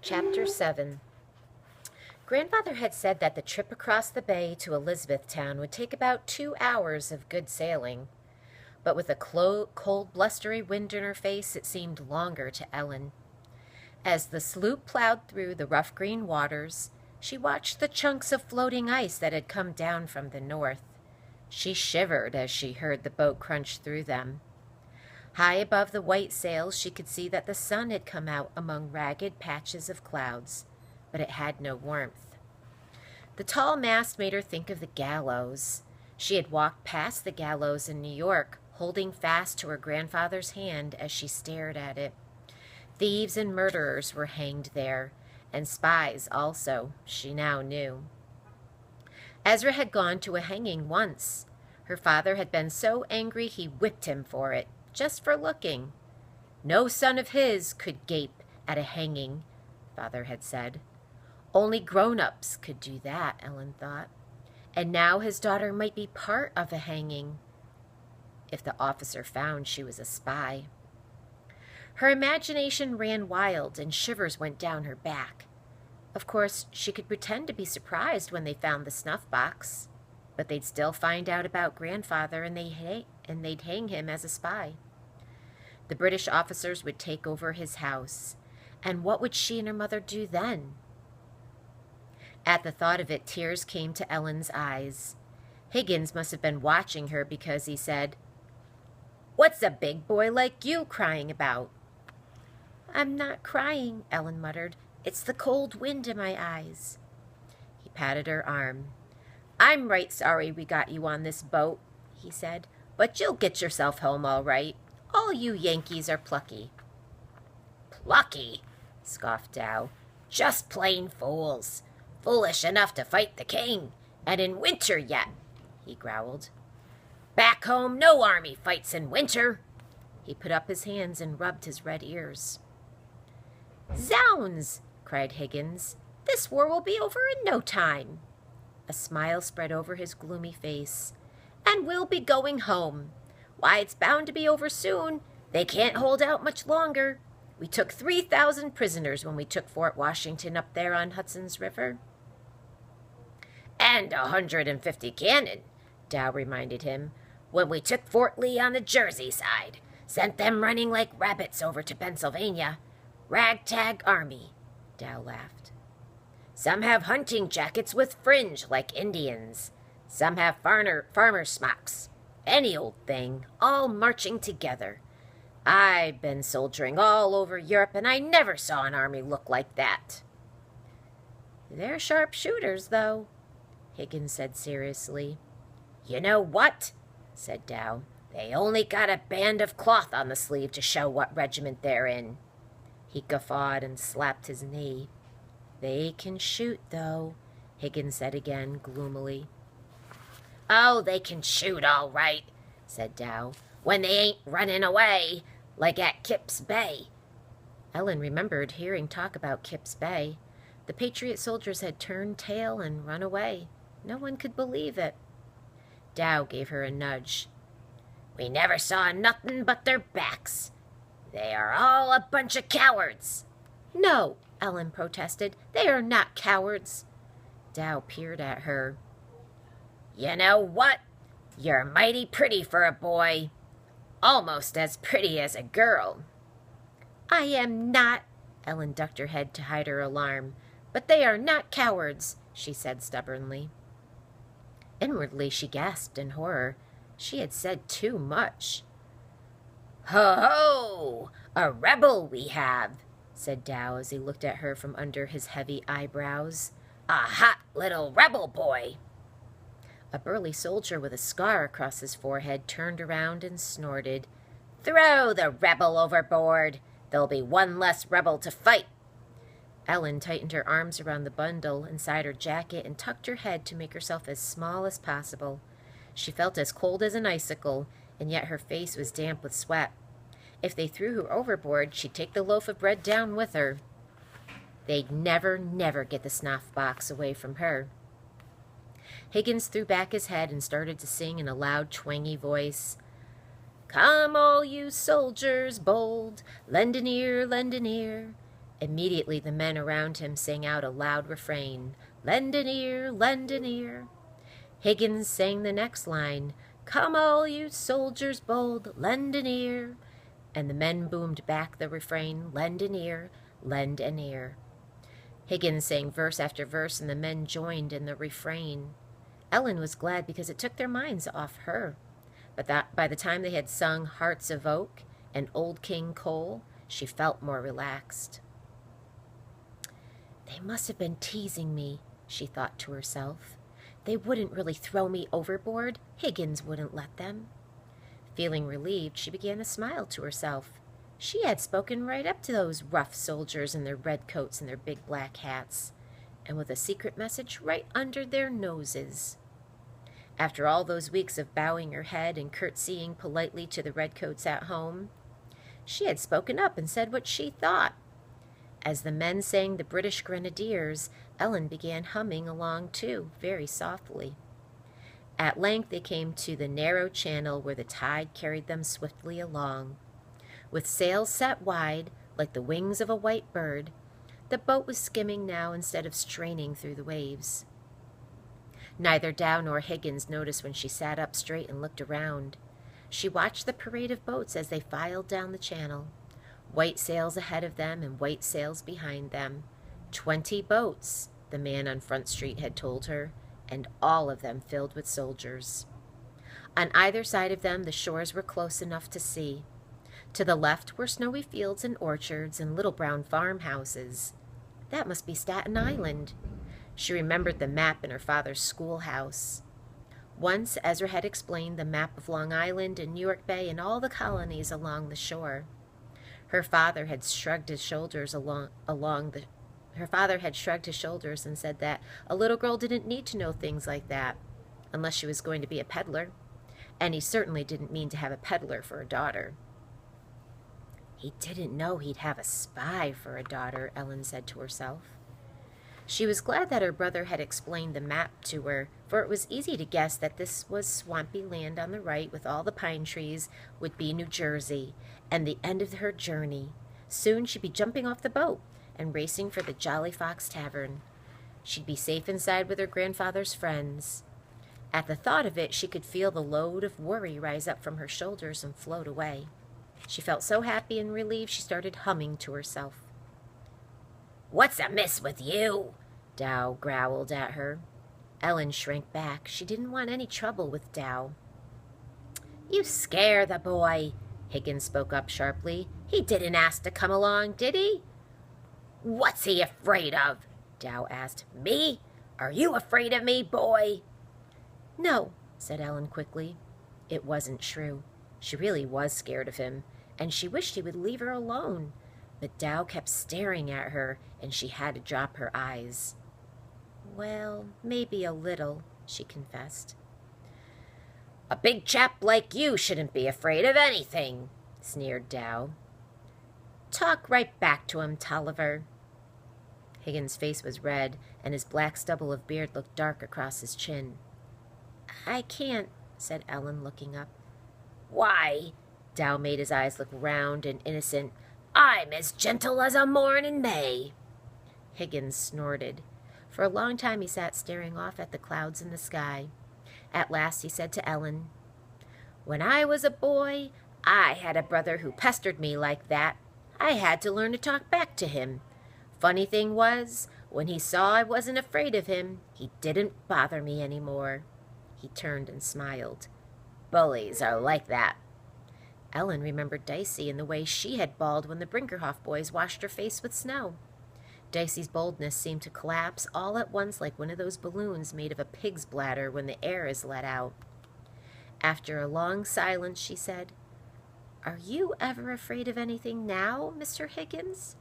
Chapter 7. Grandfather had said that the trip across the bay to Elizabethtown would take about 2 hours of good sailing. But with a cold, blustery wind in her face, it seemed longer to Ellen. As the sloop plowed through the rough green waters, she watched the chunks of floating ice that had come down from the north. She shivered as she heard the boat crunch through them. High above the white sails, she could see that the sun had come out among ragged patches of clouds, but it had no warmth. The tall mast made her think of the gallows. She had walked past the gallows in New York, holding fast to her grandfather's hand as she stared at it. Thieves and murderers were hanged there, and spies also, she now knew. Ezra had gone to a hanging once. Her father had been so angry he whipped him for it, just for looking. No son of his could gape at a hanging, Father had said. Only grown-ups could do that, Ellen thought. And now his daughter might be part of a hanging, if the officer found she was a spy. Her imagination ran wild and shivers went down her back. Of course, she could pretend to be surprised when they found the snuff box, but they'd still find out about Grandfather and they'd hang him as a spy. The British officers would take over his house, and what would she and her mother do then? At the thought of it, tears came to Ellen's eyes. Higgins must have been watching her because he said, "What's a big boy like you crying about?" "I'm not crying," Ellen muttered. "It's the cold wind in my eyes." He patted her arm. "I'm right sorry we got you on this boat," he said, "but you'll get yourself home all right. All you Yankees are plucky." "Plucky?" scoffed Dow. "Just plain fools. Foolish enough to fight the king, and in winter yet," he growled. "Back home, no army fights in winter." He put up his hands and rubbed his red ears. "Zounds!" cried Higgins. "This war will be over in no time." A smile spread over his gloomy face. "And we'll be going home. Why, it's bound to be over soon. They can't hold out much longer. We took 3,000 prisoners when we took Fort Washington up there on Hudson's River." "And 150 cannon," Dow reminded him, "when we took Fort Lee on the Jersey side. Sent them running like rabbits over to Pennsylvania. Ragtag army," Dow laughed. "Some have hunting jackets with fringe like Indians. Some have farmer smocks. Any old thing, all marching together. I've been soldiering all over Europe, and I never saw an army look like that." "They're sharp shooters, though," Higgins said seriously. "You know what?" said Dow. "They only got a band of cloth on the sleeve to show what regiment they're in." He guffawed and slapped his knee. "They can shoot, though," Higgins said again, gloomily. "Oh, they can shoot all right," said Dow, "when they ain't running away, like at Kip's Bay." Ellen remembered hearing talk about Kip's Bay. The Patriot soldiers had turned tail and run away. No one could believe it. Dow gave her a nudge. "We never saw nothing but their backs. They are all a bunch of cowards." "No," Ellen protested. "They are not cowards." Dow peered at her. "You know what? You're mighty pretty for a boy. Almost as pretty as a girl." "I am not." Ellen ducked her head to hide her alarm. "But they are not cowards," she said stubbornly. Inwardly she gasped in horror. She had said too much. "Ho ho! A rebel we have," said Dow as he looked at her from under his heavy eyebrows. "A hot little rebel boy." A burly soldier with a scar across his forehead turned around and snorted. "Throw the rebel overboard. There'll be one less rebel to fight." Ellen tightened her arms around the bundle inside her jacket and tucked her head to make herself as small as possible. She felt as cold as an icicle, and yet her face was damp with sweat. If they threw her overboard, she'd take the loaf of bread down with her. They'd never get the snuff box away from her. Higgins threw back his head and started to sing in a loud, twangy voice. "Come all you soldiers bold, lend an ear, Immediately the men around him sang out a loud refrain, "Lend an ear, lend an ear." Higgins sang the next line, "Come all you soldiers bold, lend an ear." And the men boomed back the refrain, "Lend an ear, lend an ear." Higgins sang verse after verse, and the men joined in the refrain. Ellen was glad because it took their minds off her. But by the time they had sung "Hearts of Oak" and "Old King Cole," she felt more relaxed. "They must have been teasing me," she thought to herself. "They wouldn't really throw me overboard. Higgins wouldn't let them." Feeling relieved, she began to smile to herself. She had spoken right up to those rough soldiers in their red coats and their big black hats, and with a secret message right under their noses. After all those weeks of bowing her head and curtsying politely to the redcoats at home, she had spoken up and said what she thought. As the men sang the British Grenadiers, Ellen began humming along too, very softly. At length they came to the narrow channel where the tide carried them swiftly along. With sails set wide, like the wings of a white bird, the boat was skimming now instead of straining through the waves. Neither Dow nor Higgins noticed when she sat up straight and looked around. She watched the parade of boats as they filed down the channel. White sails ahead of them and white sails behind them. 20 boats, the man on Front Street had told her, and all of them filled with soldiers. On either side of them the shores were close enough to see. To the left were snowy fields and orchards and little brown farmhouses. That must be Staten Island. She remembered the map in her father's schoolhouse. Once Ezra had explained the map of Long Island and New York Bay and all the colonies along the shore. Her father had shrugged his shoulders and said that a little girl didn't need to know things like that unless she was going to be a peddler, and he certainly didn't mean to have a peddler for a daughter. He didn't know he'd have a spy for a daughter, Ellen said to herself. She was glad that her brother had explained the map to her, for it was easy to guess that this was swampy land on the right with all the pine trees would be New Jersey, and the end of her journey. Soon she'd be jumping off the boat and racing for the Jolly Fox Tavern. She'd be safe inside with her grandfather's friends. At the thought of it, she could feel the load of worry rise up from her shoulders and float away. She felt so happy and relieved she started humming to herself. "What's amiss with you?" Dow growled at her. Ellen shrank back. She didn't want any trouble with Dow. "You scare the boy," Higgins spoke up sharply. "He didn't ask to come along, did he?" "What's he afraid of?" Dow asked. "Me? Are you afraid of me, boy?" "No," said Ellen quickly. It wasn't true. She really was scared of him, and she wished he would leave her alone. But Dow kept staring at her, and she had to drop her eyes. "Well, maybe a little," she confessed. "A big chap like you shouldn't be afraid of anything," sneered Dow. "Talk right back to him, Toliver." Higgins' face was red, and his black stubble of beard looked dark across his chin. "I can't," said Ellen, looking up. "Why?" Dow made his eyes look round and innocent. "I'm as gentle as a morn in May." Higgins snorted. For a long time he sat staring off at the clouds in the sky. At last he said to Ellen, "When I was a boy, I had a brother who pestered me like that. I had to learn to talk back to him. Funny thing was, when he saw I wasn't afraid of him, he didn't bother me any more." He turned and smiled. "Bullies are like that." Ellen remembered Dicey and the way she had bawled when the Brinkerhoff boys washed her face with snow. Dicey's boldness seemed to collapse all at once like one of those balloons made of a pig's bladder when the air is let out. After a long silence, she said, "Are you ever afraid of anything now, Mr. Higgins?"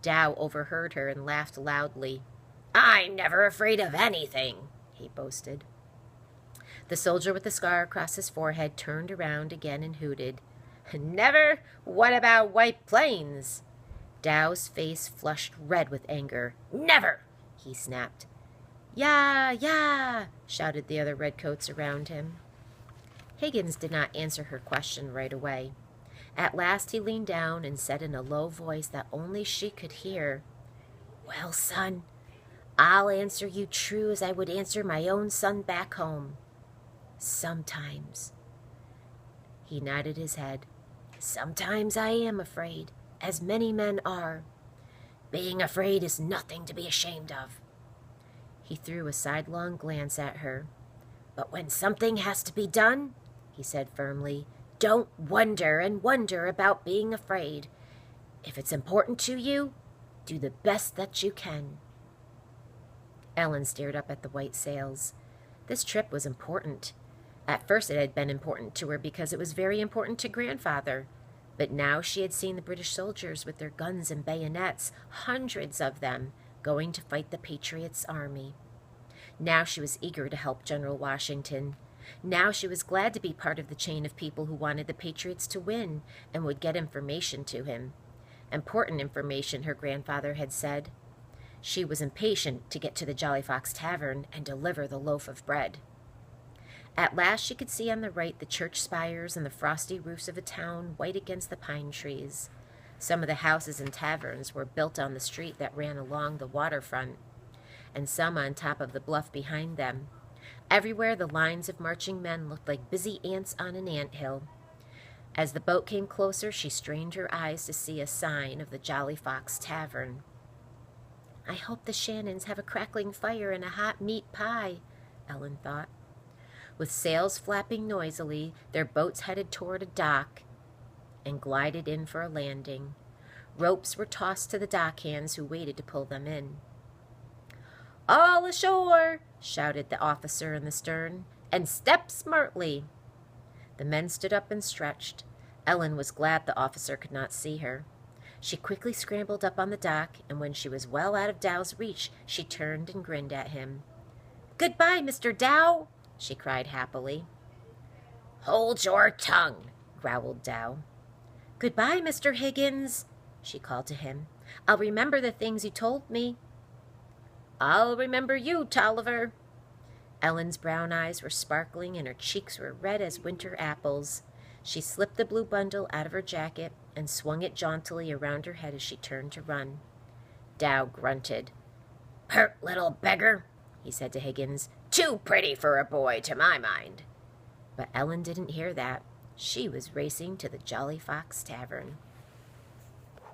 Dow overheard her and laughed loudly. "I'm never afraid of anything," he boasted. The soldier with the scar across his forehead turned around again and hooted. "Never? What about White Plains?" Dow's face flushed red with anger. "Never!" he snapped. "Yah, yah!" shouted the other redcoats around him. Higgins did not answer her question right away. At last he leaned down and said in a low voice that only she could hear, "Well, son, I'll answer you true as I would answer my own son back home. Sometimes." He nodded his head. "Sometimes I am afraid, as many men are. Being afraid is nothing to be ashamed of." He threw a sidelong glance at her. "But when something has to be done," he said firmly, "don't wonder and wonder about being afraid. If it's important to you, do the best that you can." Ellen stared up at the white sails. This trip was important. At first it had been important to her because it was very important to Grandfather. But now she had seen the British soldiers with their guns and bayonets, hundreds of them, going to fight the Patriots' army. Now she was eager to help General Washington. Now she was glad to be part of the chain of people who wanted the Patriots to win and would get information to him. Important information, her grandfather had said. She was impatient to get to the Jolly Fox Tavern and deliver the loaf of bread. At last she could see on the right the church spires and the frosty roofs of a town white against the pine trees. Some of the houses and taverns were built on the street that ran along the waterfront, and some on top of the bluff behind them. Everywhere the lines of marching men looked like busy ants on an anthill. As the boat came closer, she strained her eyes to see a sign of the Jolly Fox Tavern. "I hope the Shannons have a crackling fire and a hot meat pie," Ellen thought. With sails flapping noisily, their boats headed toward a dock and glided in for a landing. Ropes were tossed to the dockhands who waited to pull them in. "All ashore!" shouted the officer in the stern, "and step smartly." The men stood up and stretched. Ellen was glad the officer could not see her. She quickly scrambled up on the dock, and when she was well out of Dow's reach, she turned and grinned at him. "Goodbye, Mr. Dow!" she cried happily. "Hold your tongue," growled Dow. "Goodbye, Mr. Higgins," she called to him. "I'll remember the things you told me." "I'll remember you, Toliver." Ellen's brown eyes were sparkling and her cheeks were red as winter apples. She slipped the blue bundle out of her jacket and swung it jauntily around her head as she turned to run. Dow grunted. "Pert little beggar," he said to Higgins. "Too pretty for a boy, to my mind." But Ellen didn't hear that. She was racing to the Jolly Fox Tavern.